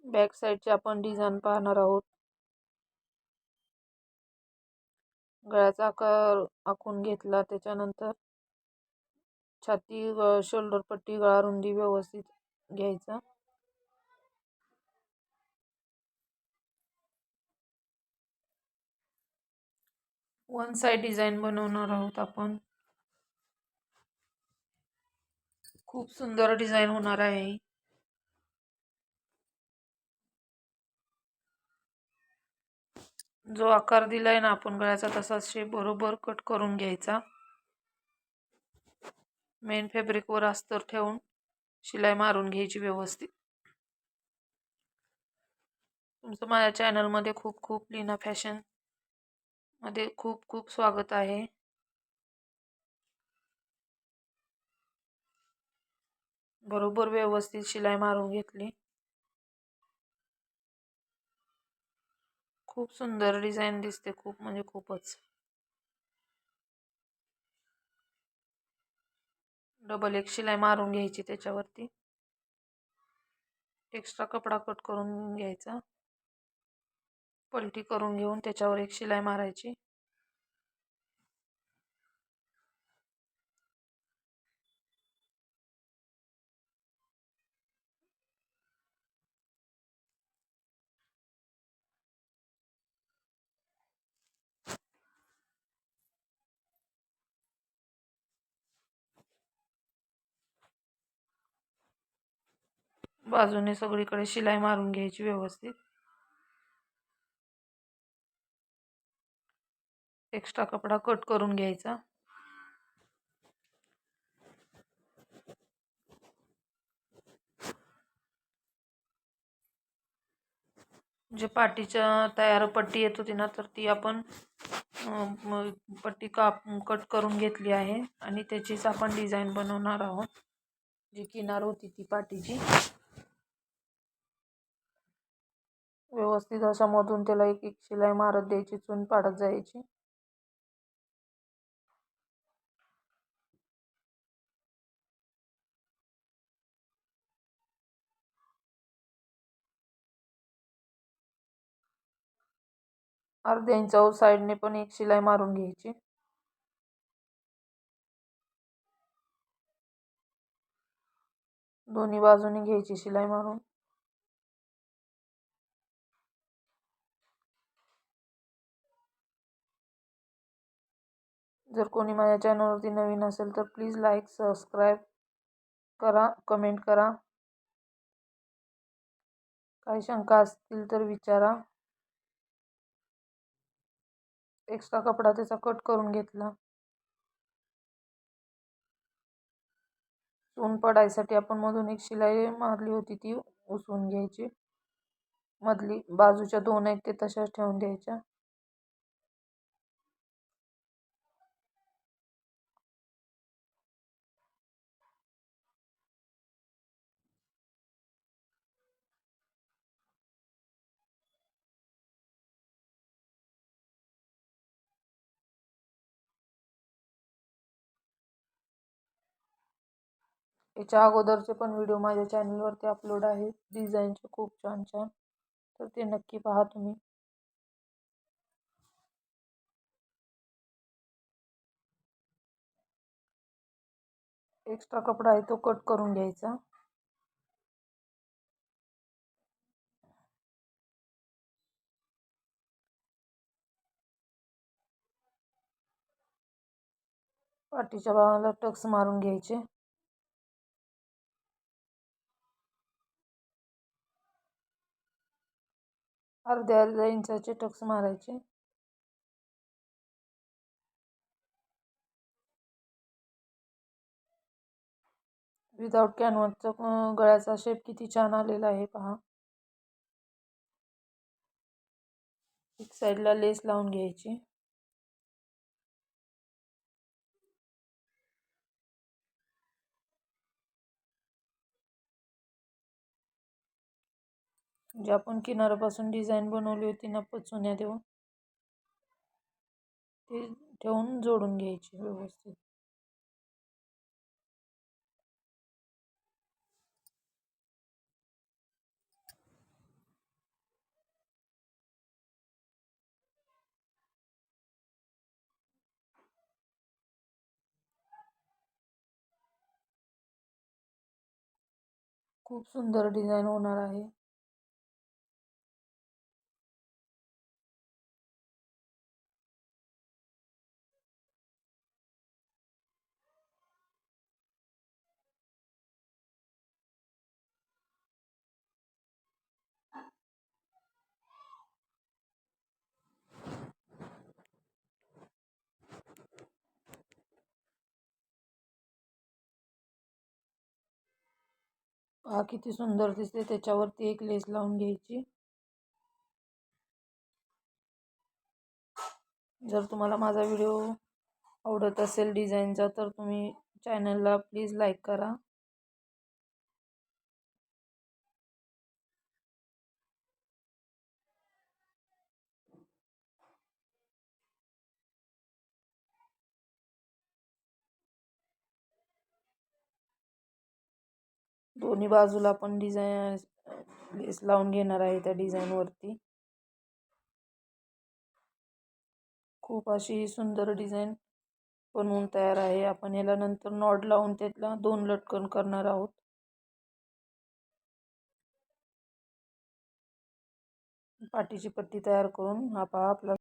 Back साईडची आपण design पाहणार आहोत. गळ्याचा आकार आखून घेतला, त्याच्यानंतर छाती शोल्डर पट्टी गळा रुंदी व्यवस्थित घ्यायचा. वन साइड डिझाईन बनवणार आहोत आपण. खूप सुंदर डिझाईन होणार आहे. जो आकार दिलाय ना आपण गळ्याचा तसा शेप बरोबर कट करून घ्यायचा. मेन फॅब्रिक वर अस्तर ठेवून शिलाई मारून घ्यायची व्यवस्थित. तुमचं माझ्या चॅनल मध्ये खूप खूप लीना फॅशन मध्ये खूप खूप स्वागत आहे. बरोबर व्यवस्थित शिलाई मारून घेतली. खूप सुंदर डिझाईन दिसते, खूप म्हणजे खूपच. डबल एक शिलाई मारून घ्यायची, त्याच्यावरती एक्स्ट्रा कपडा कट करून घ्यायचा. पलटी करून घेऊन त्याच्यावर एक शिलाई मारायची. बाजूने सगळीकडे शिलाई मारून घ्यायची व्यवस्थित. एक्स्ट्रा कपडा कट करून घ्यायचा. जे पाठीच्या तयार पट्टी येत होती ना, तर ती आपण पट्टी कट करून घेतली आहे आणि त्याचीच आपण डिझाईन बनवणार आहोत. जी किनार होती ती पाठीची व्यवस्थित अशा मधून त्याला एक एक शिलाई मारत द्यायची, चून पाडत जायची. अर्ध्या इंचावर साईडने पण एक शिलाई मारून घ्यायची. दोन्ही बाजूने घ्यायची शिलाई मारून. जर कोणी माझ्या चॅनलवरती नवीन असेल तर प्लीज लाईक सबस्क्राईब करा, कमेंट करा. काही शंका असतील तर विचारा. एक्स्ट्रा कपडा त्याचा कट करून घेतला. चून पडायसाठी आपण मधून एक शिलाई मारली होती, ती उसवून घ्यायची. मधली बाजूच्या दोन आहेत ते तशाच ठेवून द्यायच्या. याच्या अगोदरचे पण व्हिडिओ माझ्या चॅनलवरती अपलोड आहेत डिझाईनचे, खूप छान छान, तर ते नक्की पहा तुम्ही. एक्स्ट्रा कपडा आहे तो कट करून घ्यायचा. पाठीच्या भागाला टक्स मारून घ्यायचे. अर्ध्या इंचाचे टक्स मारायचे. विदाउट कॅनव्हासचा गळ्याचा शेप किती छान आलेला आहे पहा. एक साईडला लेस लावून घ्यायची. जे आपण किनाऱ्यापासून डिझाईन बनवली होती ना पचुन्या देऊन, ते ठेवून जोडून घ्यायची व्यवस्थित. खूप सुंदर डिझाईन होणार आहे. पहा किती सुंदर दिसते. त्याच्यावरती एक लेस लावून घ्यायची. जर तुम्हाला माझा व्हिडिओ आवडत असेल डिझाईनचा तर तुम्ही चॅनलला प्लीज लाईक करा. दोन्ही बाजूला पण डिझाईन लेस लावून घेणार आहे त्या डिझाईन वरती. खूप अशी सुंदर डिझाईन बनवून तयार आहे. आपण याला नंतर नॉड लावून त्यातला 2 लटकन करणार आहोत. पाठीची पट्टी तयार करून हा पहा आपला